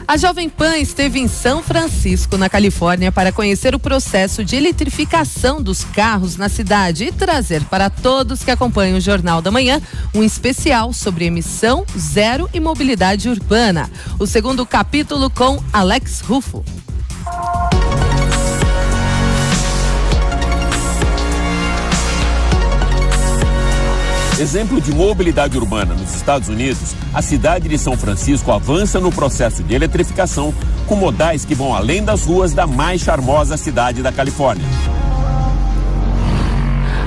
A Jovem Pan esteve em São Francisco, na Califórnia, para conhecer o processo de eletrificação dos carros na cidade e trazer para todos que acompanham o Jornal da Manhã um especial sobre emissão zero e mobilidade urbana. O segundo capítulo com Alex Rufo. Exemplo de mobilidade urbana nos Estados Unidos, a cidade de São Francisco avança no processo de eletrificação com modais que vão além das ruas da mais charmosa cidade da Califórnia.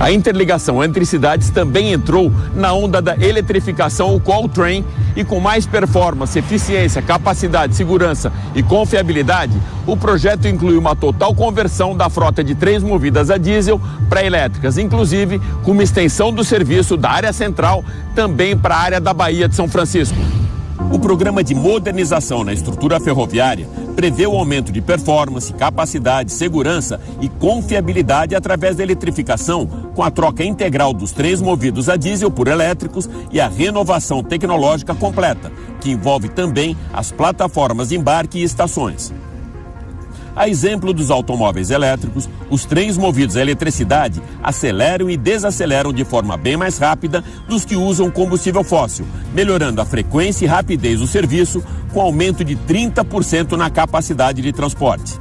A interligação entre cidades também entrou na onda da eletrificação, o Qualtrain, e com mais performance, eficiência, capacidade, segurança e confiabilidade, o projeto inclui uma total conversão da frota de trens movidas a diesel para elétricas, inclusive com uma extensão do serviço da área central também para a área da Baía de São Francisco. O programa de modernização na estrutura ferroviária prevê o aumento de performance, capacidade, segurança e confiabilidade através da eletrificação, com a troca integral dos trens movidos a diesel por elétricos e a renovação tecnológica completa, que envolve também as plataformas de embarque e estações. A exemplo dos automóveis elétricos, os trens movidos a eletricidade aceleram e desaceleram de forma bem mais rápida dos que usam combustível fóssil, melhorando a frequência e rapidez do serviço, com aumento de 30% na capacidade de transporte.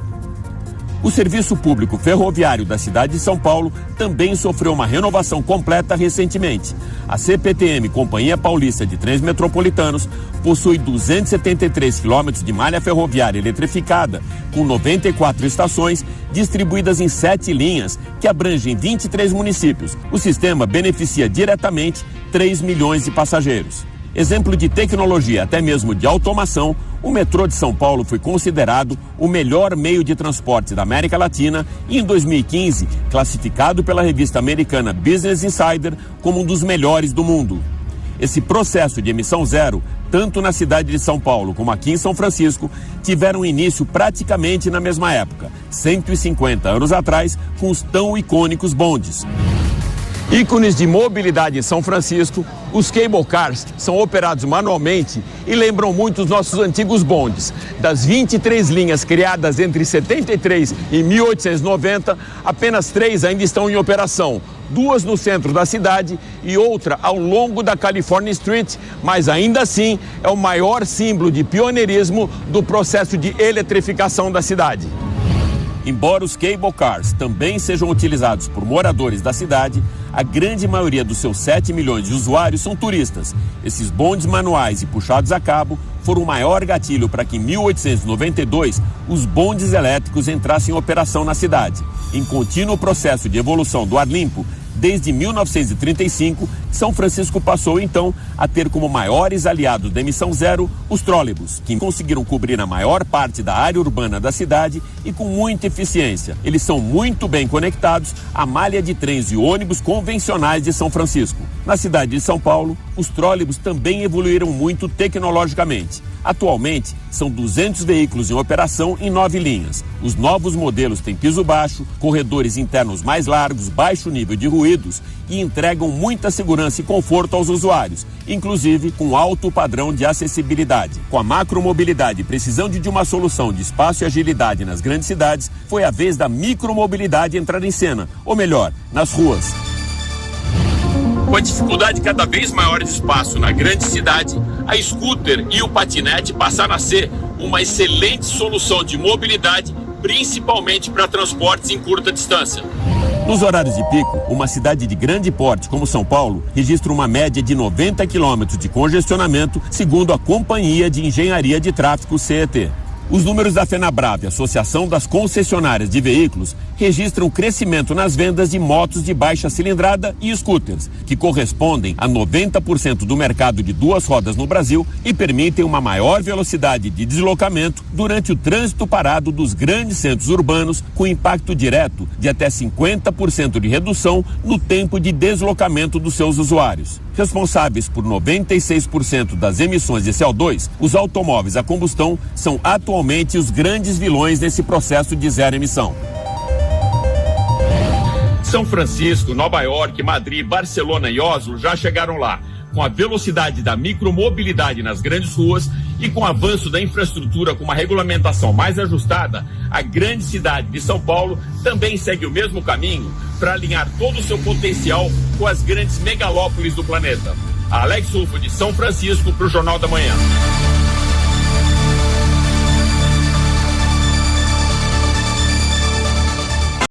O serviço público ferroviário da cidade de São Paulo também sofreu uma renovação completa recentemente. A CPTM, Companhia Paulista de Trens Metropolitanos, possui 273 quilômetros de malha ferroviária eletrificada, com 94 estações distribuídas em 7 linhas, que abrangem 23 municípios. O sistema beneficia diretamente 3 milhões de passageiros. Exemplo de tecnologia, até mesmo de automação, o metrô de São Paulo foi considerado o melhor meio de transporte da América Latina e, em 2015, classificado pela revista americana Business Insider como um dos melhores do mundo. Esse processo de emissão zero, tanto na cidade de São Paulo como aqui em São Francisco, tiveram início praticamente na mesma época, 150 anos atrás, com os tão icônicos bondes. Ícones de mobilidade em São Francisco, os cable cars são operados manualmente e lembram muito os nossos antigos bondes. Das 23 linhas criadas entre 73 e 1890, apenas 3 ainda estão em operação. 2 no centro da cidade e outra ao longo da California Street, mas ainda assim é o maior símbolo de pioneirismo do processo de eletrificação da cidade. Embora os cable cars também sejam utilizados por moradores da cidade, a grande maioria dos seus 7 milhões de usuários são turistas. Esses bondes manuais e puxados a cabo foram o maior gatilho para que em 1892 os bondes elétricos entrassem em operação na cidade. Em contínuo processo de evolução do ar limpo, desde 1935, São Francisco passou então a ter como maiores aliados da emissão zero os trólebus, que conseguiram cobrir a maior parte da área urbana da cidade e com muita eficiência. Eles são muito bem conectados à malha de trens e ônibus convencionais de São Francisco. Na cidade de São Paulo, os trólebus também evoluíram muito tecnologicamente. Atualmente, são 200 veículos em operação em 9 linhas. Os novos modelos têm piso baixo, corredores internos mais largos, baixo nível de ruídos e entregam muita segurança e conforto aos usuários, inclusive com alto padrão de acessibilidade. Com a macromobilidade precisando de uma solução de espaço e agilidade nas grandes cidades, foi a vez da micromobilidade entrar em cena, ou melhor, nas ruas. Com a dificuldade cada vez maior de espaço na grande cidade, a scooter e o patinete passaram a ser uma excelente solução de mobilidade, principalmente para transportes em curta distância. Nos horários de pico, uma cidade de grande porte como São Paulo registra uma média de 90 quilômetros de congestionamento, segundo a Companhia de Engenharia de Tráfego CET. Os números da FenaBrave, Associação das Concessionárias de Veículos, registram crescimento nas vendas de motos de baixa cilindrada e scooters, que correspondem a 90% do mercado de 2 rodas no Brasil e permitem uma maior velocidade de deslocamento durante o trânsito parado dos grandes centros urbanos, com impacto direto de até 50% de redução no tempo de deslocamento dos seus usuários. Responsáveis por 96% das emissões de CO2, os automóveis a combustão são atualmente os grandes vilões nesse processo de zero emissão. São Francisco, Nova York, Madrid, Barcelona e Oslo já chegaram lá, com a velocidade da micromobilidade nas grandes ruas E com o avanço da infraestrutura, com uma regulamentação mais ajustada, a grande cidade de São Paulo também segue o mesmo caminho para alinhar todo o seu potencial com as grandes megalópolis do planeta. Alex Rufo, de São Francisco, para o Jornal da Manhã.